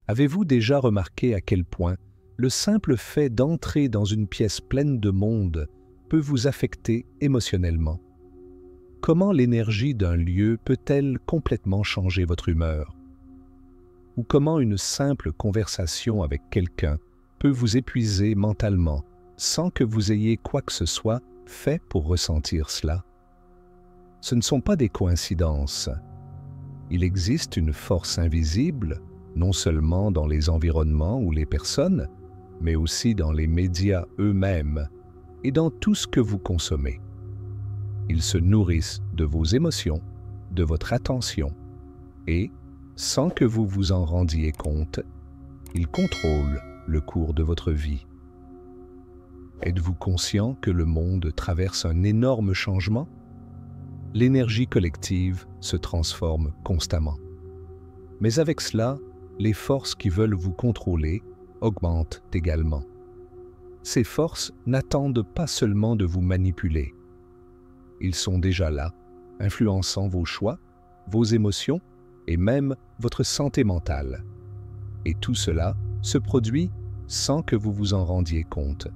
Avez-vous déjà remarqué à quel point le simple fait d'entrer dans une pièce pleine de monde peut vous affecter émotionnellement? Comment l'énergie d'un lieu peut-elle complètement changer votre humeur? Ou comment une simple conversation avec quelqu'un peut vous épuiser mentalement sans que vous ayez quoi que ce soit fait pour ressentir cela? Ce ne sont pas des coïncidences. Il existe une force invisible, non seulement dans les environnements ou les personnes, mais aussi dans les médias eux-mêmes et dans tout ce que vous consommez. Ils se nourrissent de vos émotions, de votre attention, et, sans que vous vous en rendiez compte, ils contrôlent le cours de votre vie. Êtes-vous conscient que le monde traverse un énorme changement? L'énergie collective se transforme constamment. Mais avec cela, les forces qui veulent vous contrôler augmentent également. Ces forces n'attendent pas seulement de vous manipuler. Ils sont déjà là, influençant vos choix, vos émotions et même votre santé mentale. Et tout cela se produit sans que vous vous en rendiez compte.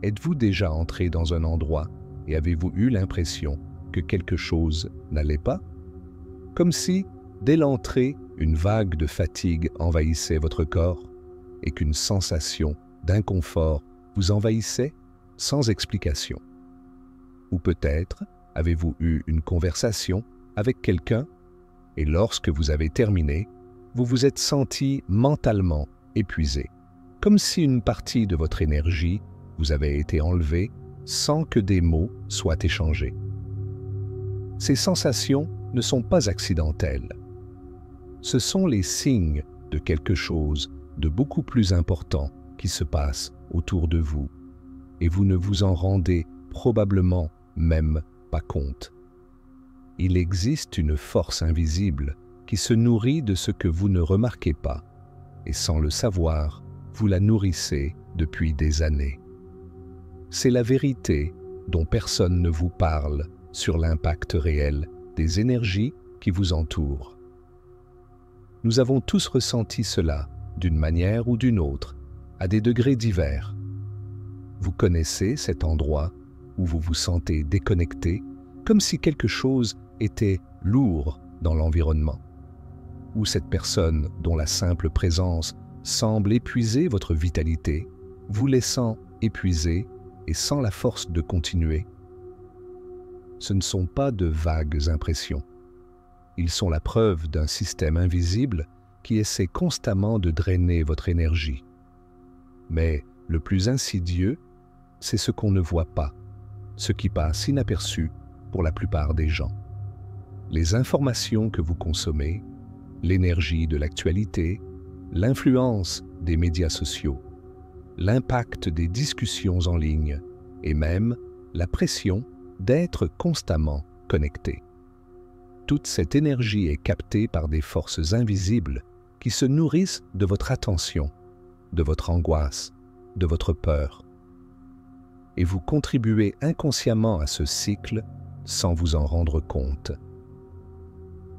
Êtes-vous déjà entré dans un endroit et avez-vous eu l'impression que quelque chose n'allait pas? Comme si, dès l'entrée, une vague de fatigue envahissait votre corps et qu'une sensation d'inconfort vous envahissait sans explication. Ou peut-être avez-vous eu une conversation avec quelqu'un et lorsque vous avez terminé, vous vous êtes senti mentalement épuisé, comme si une partie de votre énergie vous avait été enlevée sans que des mots soient échangés. Ces sensations ne sont pas accidentelles. Ce sont les signes de quelque chose de beaucoup plus important qui se passe autour de vous, et vous ne vous en rendez probablement même pas compte. Il existe une force invisible qui se nourrit de ce que vous ne remarquez pas, et sans le savoir, vous la nourrissez depuis des années. C'est la vérité dont personne ne vous parle sur l'impact réel des énergies qui vous entourent. Nous avons tous ressenti cela, d'une manière ou d'une autre, à des degrés divers. Vous connaissez cet endroit où vous vous sentez déconnecté, comme si quelque chose était lourd dans l'environnement, ou cette personne dont la simple présence semble épuiser votre vitalité, vous laissant épuisé et sans la force de continuer. Ce ne sont pas de vagues impressions. Ils sont la preuve d'un système invisible qui essaie constamment de drainer votre énergie. Mais le plus insidieux, c'est ce qu'on ne voit pas, ce qui passe inaperçu pour la plupart des gens. Les informations que vous consommez, l'énergie de l'actualité, l'influence des médias sociaux, l'impact des discussions en ligne et même la pression d'être constamment connecté. Toute cette énergie est captée par des forces invisibles qui se nourrissent de votre attention, de votre angoisse, de votre peur. Et vous contribuez inconsciemment à ce cycle sans vous en rendre compte.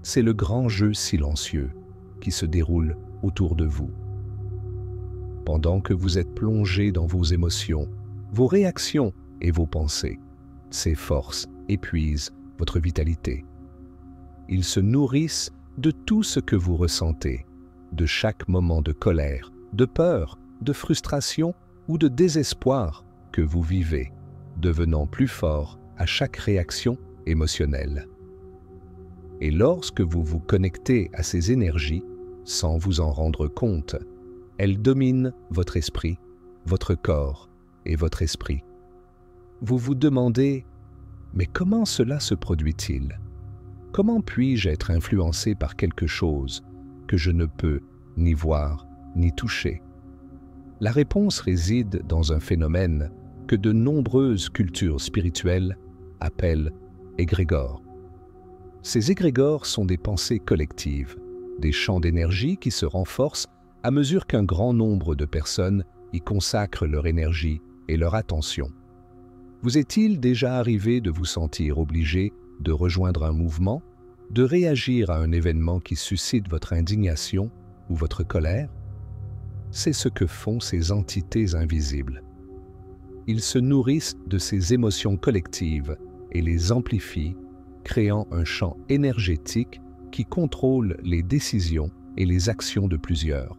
C'est le grand jeu silencieux qui se déroule autour de vous. Pendant que vous êtes plongé dans vos émotions, vos réactions et vos pensées, ces forces épuisent votre vitalité. Ils se nourrissent de tout ce que vous ressentez, de chaque moment de colère, de peur, de frustration ou de désespoir que vous vivez, devenant plus fort à chaque réaction émotionnelle. Et lorsque vous vous connectez à ces énergies, sans vous en rendre compte, elles dominent votre esprit, votre corps et votre esprit. Vous vous demandez « Mais comment cela se produit-il ? Comment puis-je être influencé par quelque chose que je ne peux ni voir ni toucher ?» La réponse réside dans un phénomène que de nombreuses cultures spirituelles appellent égrégores. Ces égrégores sont des pensées collectives, des champs d'énergie qui se renforcent à mesure qu'un grand nombre de personnes y consacrent leur énergie et leur attention. Vous est-il déjà arrivé de vous sentir obligé de rejoindre un mouvement, de réagir à un événement qui suscite votre indignation ou votre colère? C'est ce que font ces entités invisibles. Ils se nourrissent de ces émotions collectives et les amplifient, créant un champ énergétique qui contrôle les décisions et les actions de plusieurs.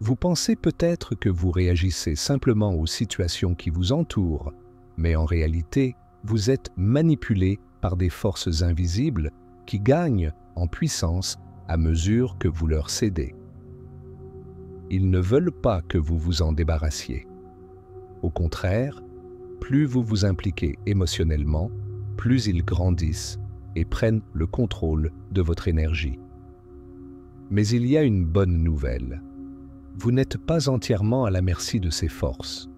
Vous pensez peut-être que vous réagissez simplement aux situations qui vous entourent, mais en réalité, vous êtes manipulé par des forces invisibles qui gagnent en puissance à mesure que vous leur cédez. Ils ne veulent pas que vous vous en débarrassiez. Au contraire, plus vous vous impliquez émotionnellement, plus ils grandissent et prennent le contrôle de votre énergie. Mais il y a une bonne nouvelle. Vous n'êtes pas entièrement à la merci de ces forces.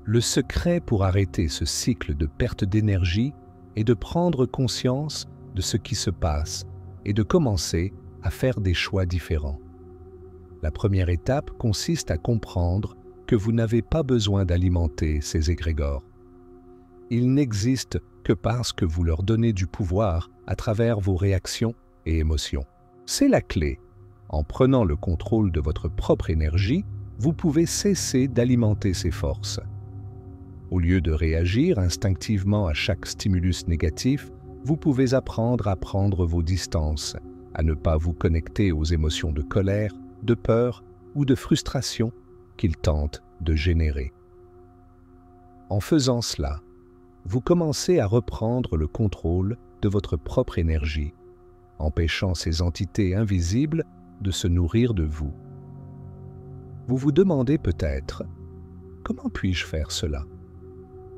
Le secret pour arrêter ce cycle de perte d'énergie est de prendre conscience de ce qui se passe et de commencer à faire des choix différents. La première étape consiste à comprendre que vous n'avez pas besoin d'alimenter ces égrégores. Ils n'existent que parce que vous leur donnez du pouvoir à travers vos réactions et émotions. C'est la clé. En prenant le contrôle de votre propre énergie, vous pouvez cesser d'alimenter ces forces. Au lieu de réagir instinctivement à chaque stimulus négatif, vous pouvez apprendre à prendre vos distances, à ne pas vous connecter aux émotions de colère, de peur ou de frustration qu'ils tentent de générer. En faisant cela, vous commencez à reprendre le contrôle de votre propre énergie, empêchant ces entités invisibles de se nourrir de vous. Vous vous demandez peut-être, comment puis-je faire cela?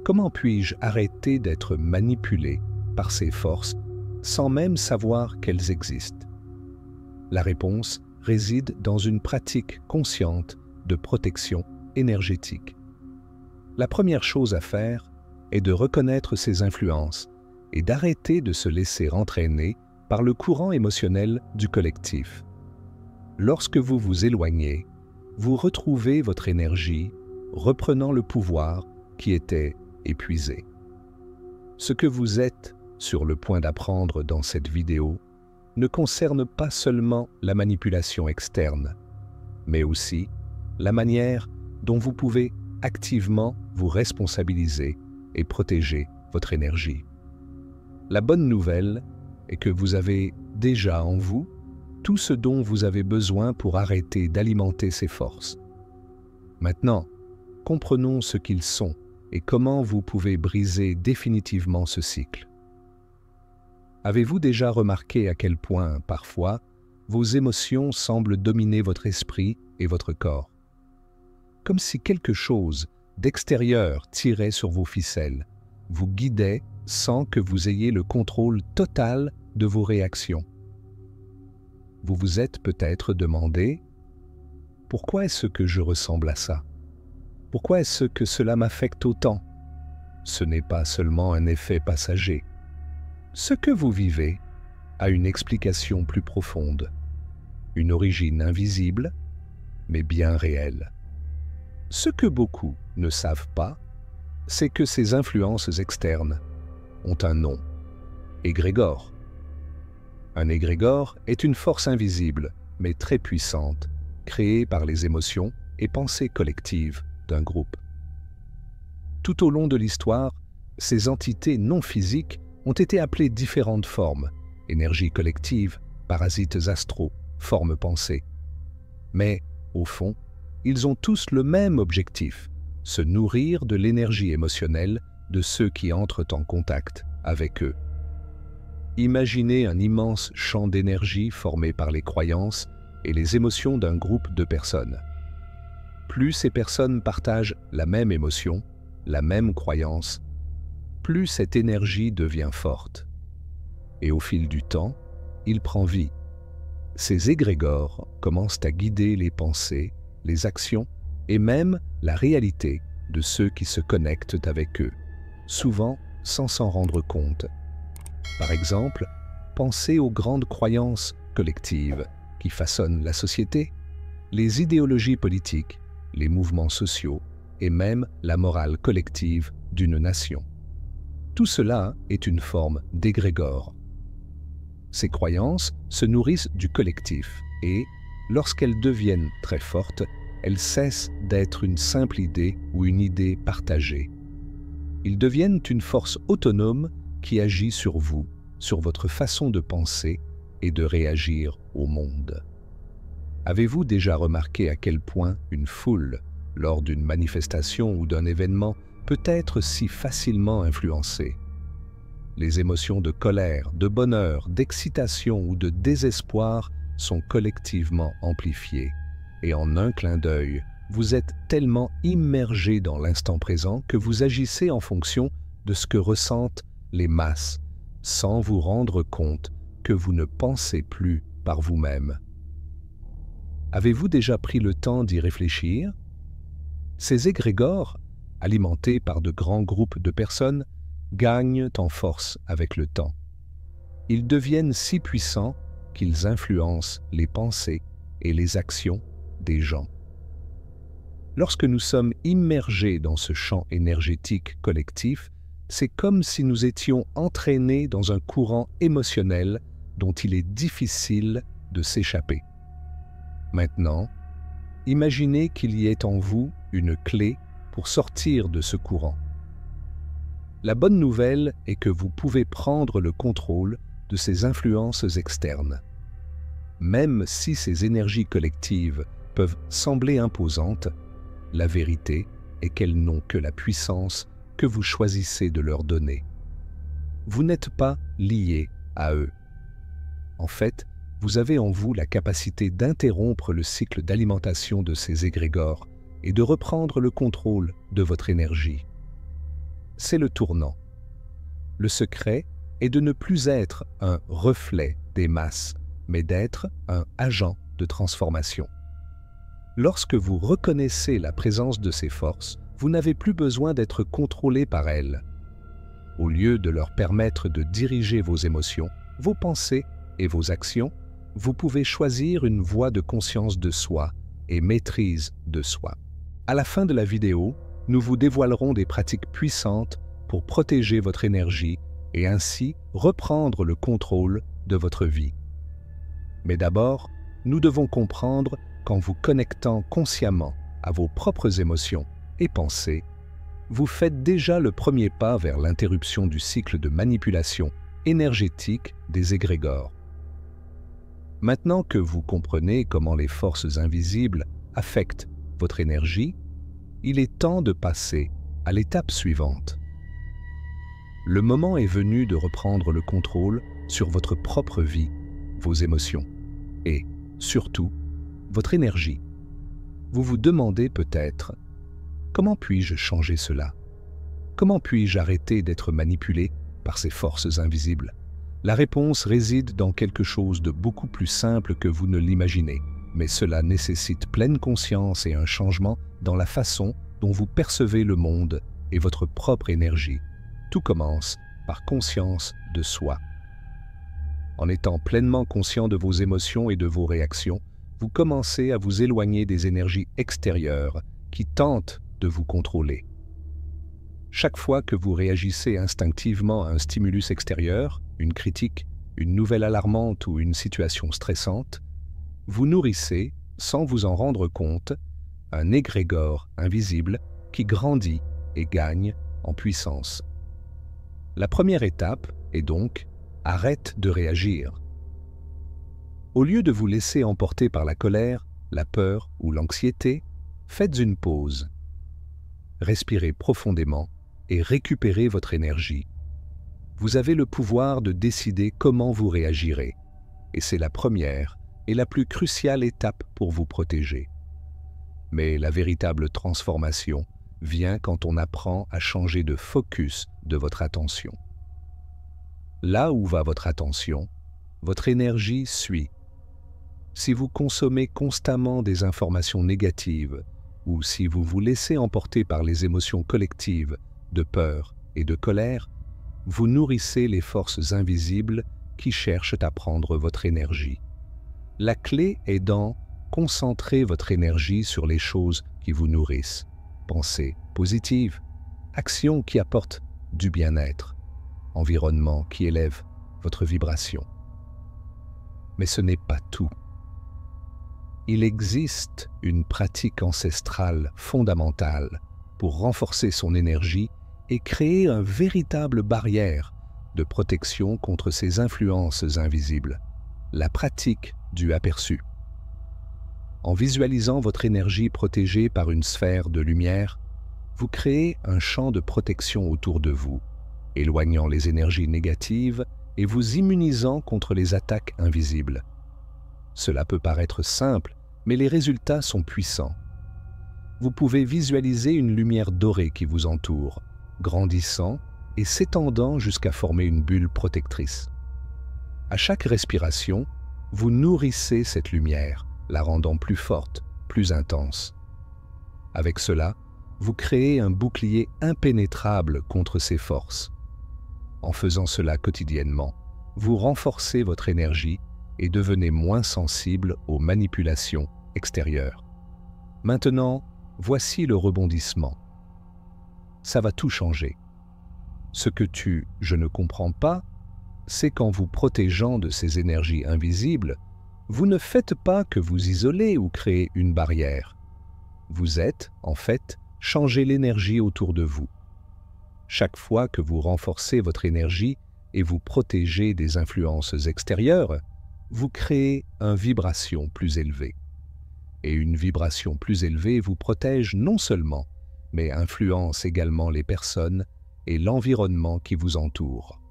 Comment puis-je arrêter d'être manipulé par ces forces sans même savoir qu'elles existent? La réponse réside dans une pratique consciente de protection énergétique. La première chose à faire est de reconnaître ces influences et d'arrêter de se laisser entraîner par le courant émotionnel du collectif. Lorsque vous vous éloignez, vous retrouvez votre énergie, reprenant le pouvoir qui était épuisé. Ce que vous êtes sur le point d'apprendre dans cette vidéo ne concerne pas seulement la manipulation externe, mais aussi la manière dont vous pouvez activement vous responsabiliser et protéger votre énergie. La bonne nouvelle est que vous avez déjà en vous tout ce dont vous avez besoin pour arrêter d'alimenter ces forces. Maintenant, comprenons ce qu'ils sont et comment vous pouvez briser définitivement ce cycle. Avez-vous déjà remarqué à quel point, parfois, vos émotions semblent dominer votre esprit et votre corps? Comme si quelque chose d'extérieur tirait sur vos ficelles, vous guidait sans que vous ayez le contrôle total de vos réactions. Vous vous êtes peut-être demandé « Pourquoi est-ce que je ressemble à ça? Pourquoi est-ce que cela m'affecte autant ?» Ce n'est pas seulement un effet passager. Ce que vous vivez a une explication plus profonde, une origine invisible, mais bien réelle. Ce que beaucoup ne savent pas, c'est que ces influences externes ont un nom, égrégore. Un égrégore est une force invisible, mais très puissante, créée par les émotions et pensées collectives d'un groupe. Tout au long de l'histoire, ces entités non physiques ont été appelées différentes formes, énergie collective, parasites astraux, formes pensées. Mais, au fond, ils ont tous le même objectif, se nourrir de l'énergie émotionnelle de ceux qui entrent en contact avec eux. Imaginez un immense champ d'énergie formé par les croyances et les émotions d'un groupe de personnes. Plus ces personnes partagent la même émotion, la même croyance, plus cette énergie devient forte. Et au fil du temps, il prend vie. Ces égrégores commencent à guider les pensées, les actions et même la réalité de ceux qui se connectent avec eux, souvent sans s'en rendre compte. Par exemple, pensez aux grandes croyances collectives qui façonnent la société, les idéologies politiques, les mouvements sociaux et même la morale collective d'une nation. Tout cela est une forme d'égrégore. Ces croyances se nourrissent du collectif et, Lorsqu'elles deviennent très fortes, elles cessent d'être une simple idée ou une idée partagée. Ils deviennent une force autonome qui agit sur vous, sur votre façon de penser et de réagir au monde. Avez-vous déjà remarqué à quel point une foule, lors d'une manifestation ou d'un événement, peut être si facilement influencée? Les émotions de colère, de bonheur, d'excitation ou de désespoir sont collectivement amplifiées. Et en un clin d'œil, vous êtes tellement immergé dans l'instant présent que vous agissez en fonction de ce que ressentent les masses, sans vous rendre compte que vous ne pensez plus par vous-même. Avez-vous déjà pris le temps d'y réfléchir? Ces égrégores, alimentés par de grands groupes de personnes, gagnent en force avec le temps. Ils deviennent si puissants qu'ils influencent les pensées et les actions des gens. Lorsque nous sommes immergés dans ce champ énergétique collectif, c'est comme si nous étions entraînés dans un courant émotionnel dont il est difficile de s'échapper. Maintenant, imaginez qu'il y ait en vous une clé pour sortir de ce courant. La bonne nouvelle est que vous pouvez prendre le contrôle de ces influences externes. Même si ces énergies collectives peuvent sembler imposantes, la vérité est qu'elles n'ont que la puissance que vous choisissez de leur donner. Vous n'êtes pas lié à eux. En fait, vous avez en vous la capacité d'interrompre le cycle d'alimentation de ces égrégores et de reprendre le contrôle de votre énergie. C'est le tournant. Le secret est de ne plus être un reflet des masses, mais d'être un agent de transformation. Lorsque vous reconnaissez la présence de ces forces, vous n'avez plus besoin d'être contrôlé par elles. Au lieu de leur permettre de diriger vos émotions, vos pensées et vos actions, vous pouvez choisir une voie de conscience de soi et maîtrise de soi. À la fin de la vidéo, nous vous dévoilerons des pratiques puissantes pour protéger votre énergie et ainsi reprendre le contrôle de votre vie. Mais d'abord, nous devons comprendre qu'en vous connectant consciemment à vos propres émotions et pensées, vous faites déjà le premier pas vers l'interruption du cycle de manipulation énergétique des égrégores. Maintenant que vous comprenez comment les forces invisibles affectent votre énergie, il est temps de passer à l'étape suivante. Le moment est venu de reprendre le contrôle sur votre propre vie, vos émotions et, surtout, votre énergie. Vous vous demandez peut-être « Comment puis-je changer cela? Comment puis-je arrêter d'être manipulé par ces forces invisibles ?» La réponse réside dans quelque chose de beaucoup plus simple que vous ne l'imaginez, mais cela nécessite pleine conscience et un changement dans la façon dont vous percevez le monde et votre propre énergie. Tout commence par conscience de soi. En étant pleinement conscient de vos émotions et de vos réactions, vous commencez à vous éloigner des énergies extérieures qui tentent de vous contrôler. Chaque fois que vous réagissez instinctivement à un stimulus extérieur, une critique, une nouvelle alarmante ou une situation stressante, vous nourrissez, sans vous en rendre compte, un égrégore invisible qui grandit et gagne en puissance. La première étape est donc « arrête de réagir ». Au lieu de vous laisser emporter par la colère, la peur ou l'anxiété, faites une pause. Respirez profondément et récupérez votre énergie. Vous avez le pouvoir de décider comment vous réagirez, et c'est la première et la plus cruciale étape pour vous protéger. Mais la véritable transformation vient quand on apprend à changer de focus de votre attention. Là où va votre attention, votre énergie suit. Si vous consommez constamment des informations négatives, ou si vous vous laissez emporter par les émotions collectives de peur et de colère, vous nourrissez les forces invisibles qui cherchent à prendre votre énergie. La clé est dans concentrer votre énergie sur les choses qui vous nourrissent. Pensées positives, actions qui apportent du bien-être, environnement qui élève votre vibration. Mais ce n'est pas tout. Il existe une pratique ancestrale fondamentale pour renforcer son énergie et créer une véritable barrière de protection contre ces influences invisibles, la pratique du aperçu. En visualisant votre énergie protégée par une sphère de lumière, vous créez un champ de protection autour de vous, éloignant les énergies négatives et vous immunisant contre les attaques invisibles. Cela peut paraître simple, mais les résultats sont puissants. Vous pouvez visualiser une lumière dorée qui vous entoure, grandissant et s'étendant jusqu'à former une bulle protectrice. À chaque respiration, vous nourrissez cette lumière, la rendant plus forte, plus intense. Avec cela, vous créez un bouclier impénétrable contre ces forces. En faisant cela quotidiennement, vous renforcez votre énergie et devenez moins sensible aux manipulations extérieures. Maintenant, voici le rebondissement. Ça va tout changer. Ce que je ne comprends pas, c'est qu'en vous protégeant de ces énergies invisibles, vous ne faites pas que vous isoler ou créer une barrière. Vous êtes, en fait, changer l'énergie autour de vous. Chaque fois que vous renforcez votre énergie et vous protégez des influences extérieures, vous créez une vibration plus élevée. Et une vibration plus élevée vous protège non seulement, mais influence également les personnes et l'environnement qui vous entoure.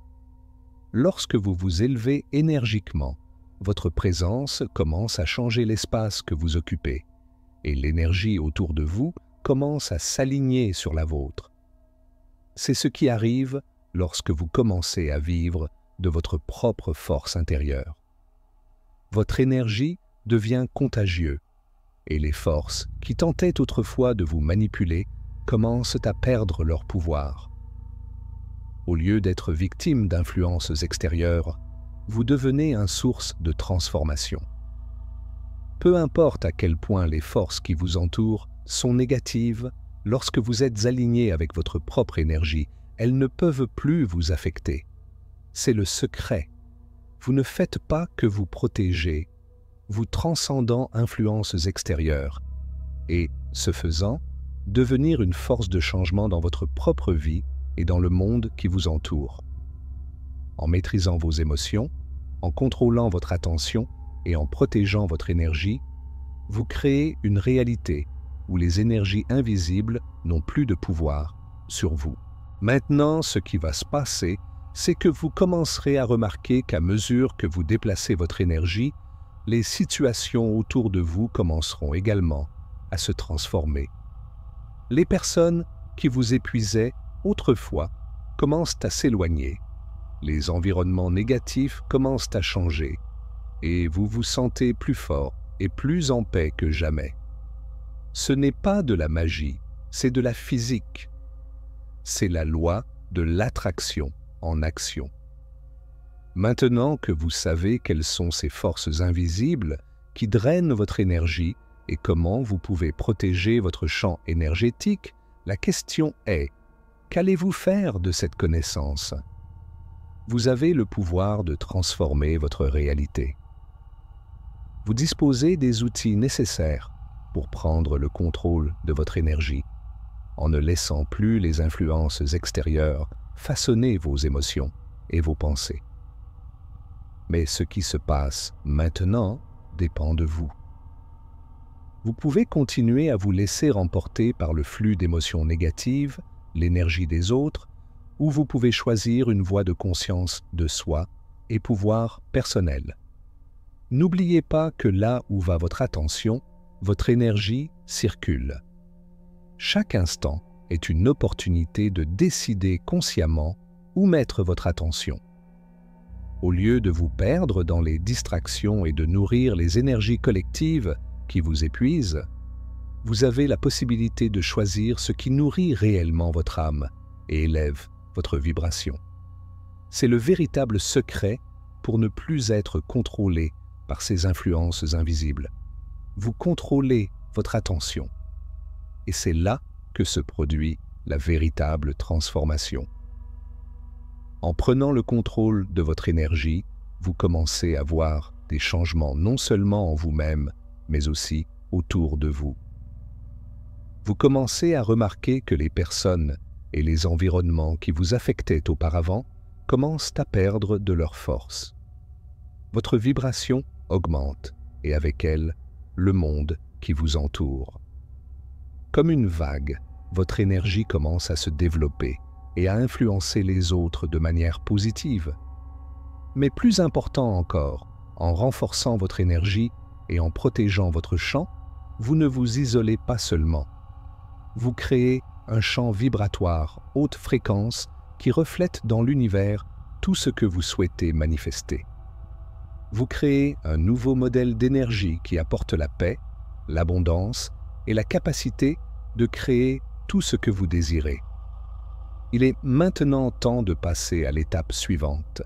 Lorsque vous vous élevez énergiquement, votre présence commence à changer l'espace que vous occupez, et l'énergie autour de vous commence à s'aligner sur la vôtre. C'est ce qui arrive lorsque vous commencez à vivre de votre propre force intérieure. Votre énergie devient contagieuse, et les forces qui tentaient autrefois de vous manipuler commencent à perdre leur pouvoir. Au lieu d'être victime d'influences extérieures, vous devenez une source de transformation. Peu importe à quel point les forces qui vous entourent sont négatives, lorsque vous êtes aligné avec votre propre énergie, elles ne peuvent plus vous affecter. C'est le secret. Vous ne faites pas que vous protéger, vous transcendant influences extérieures et, ce faisant, devenir une force de changement dans votre propre vie et dans le monde qui vous entoure. En maîtrisant vos émotions, en contrôlant votre attention et en protégeant votre énergie, vous créez une réalité où les énergies invisibles n'ont plus de pouvoir sur vous. Maintenant, ce qui va se passer, c'est que vous commencerez à remarquer qu'à mesure que vous déplacez votre énergie, les situations autour de vous commenceront également à se transformer. Les personnes qui vous épuisaient autrefois commencent à s'éloigner. Les environnements négatifs commencent à changer et vous vous sentez plus fort et plus en paix que jamais. Ce n'est pas de la magie, c'est de la physique. C'est la loi de l'attraction en action. Maintenant que vous savez quelles sont ces forces invisibles qui drainent votre énergie et comment vous pouvez protéger votre champ énergétique, la question est: qu'allez-vous faire de cette connaissance? Vous avez le pouvoir de transformer votre réalité. Vous disposez des outils nécessaires pour prendre le contrôle de votre énergie, en ne laissant plus les influences extérieures façonner vos émotions et vos pensées. Mais ce qui se passe maintenant dépend de vous. Vous pouvez continuer à vous laisser emporter par le flux d'émotions négatives, l'énergie des autres, ou vous pouvez choisir une voie de conscience de soi et pouvoir personnel. N'oubliez pas que là où va votre attention, votre énergie circule. Chaque instant est une opportunité de décider consciemment où mettre votre attention. Au lieu de vous perdre dans les distractions et de nourrir les énergies collectives qui vous épuisent, vous avez la possibilité de choisir ce qui nourrit réellement votre âme et élève votre vibration. C'est le véritable secret pour ne plus être contrôlé par ces influences invisibles. Vous contrôlez votre attention. Et c'est là que se produit la véritable transformation. En prenant le contrôle de votre énergie, vous commencez à voir des changements non seulement en vous-même, mais aussi autour de vous. Vous commencez à remarquer que les personnes et les environnements qui vous affectaient auparavant commencent à perdre de leur force. Votre vibration augmente et avec elle, le monde qui vous entoure. Comme une vague, votre énergie commence à se développer et à influencer les autres de manière positive. Mais plus important encore, en renforçant votre énergie et en protégeant votre champ, vous ne vous isolez pas seulement. Vous créez un champ vibratoire haute fréquence qui reflète dans l'univers tout ce que vous souhaitez manifester. Vous créez un nouveau modèle d'énergie qui apporte la paix, l'abondance et la capacité de créer tout ce que vous désirez. Il est maintenant temps de passer à l'étape suivante.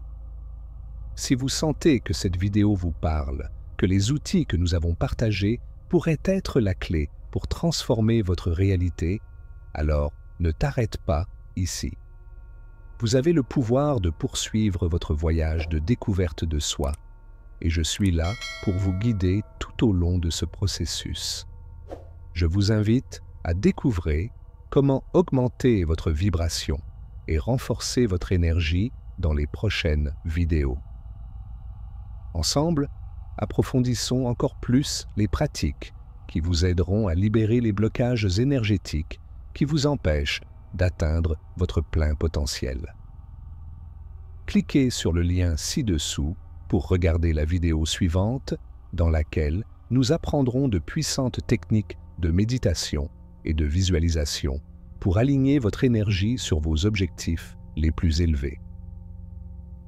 Si vous sentez que cette vidéo vous parle, que les outils que nous avons partagés pourraient être la clé pour transformer votre réalité, alors ne t'arrête pas ici. Vous avez le pouvoir de poursuivre votre voyage de découverte de soi, et je suis là pour vous guider tout au long de ce processus. Je vous invite à découvrir comment augmenter votre vibration et renforcer votre énergie dans les prochaines vidéos. Ensemble, approfondissons encore plus les pratiques qui vous aideront à libérer les blocages énergétiques qui vous empêchent d'atteindre votre plein potentiel. Cliquez sur le lien ci-dessous pour regarder la vidéo suivante dans laquelle nous apprendrons de puissantes techniques de méditation et de visualisation pour aligner votre énergie sur vos objectifs les plus élevés.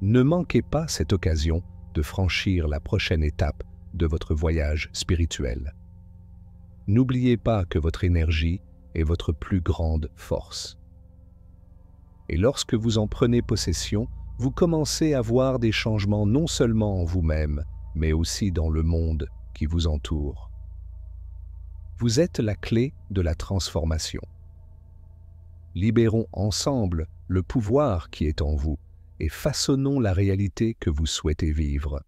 Ne manquez pas cette occasion de franchir la prochaine étape de votre voyage spirituel. N'oubliez pas que votre énergie est votre plus grande force. Et lorsque vous en prenez possession, vous commencez à voir des changements non seulement en vous-même, mais aussi dans le monde qui vous entoure. Vous êtes la clé de la transformation. Libérons ensemble le pouvoir qui est en vous et façonnons la réalité que vous souhaitez vivre.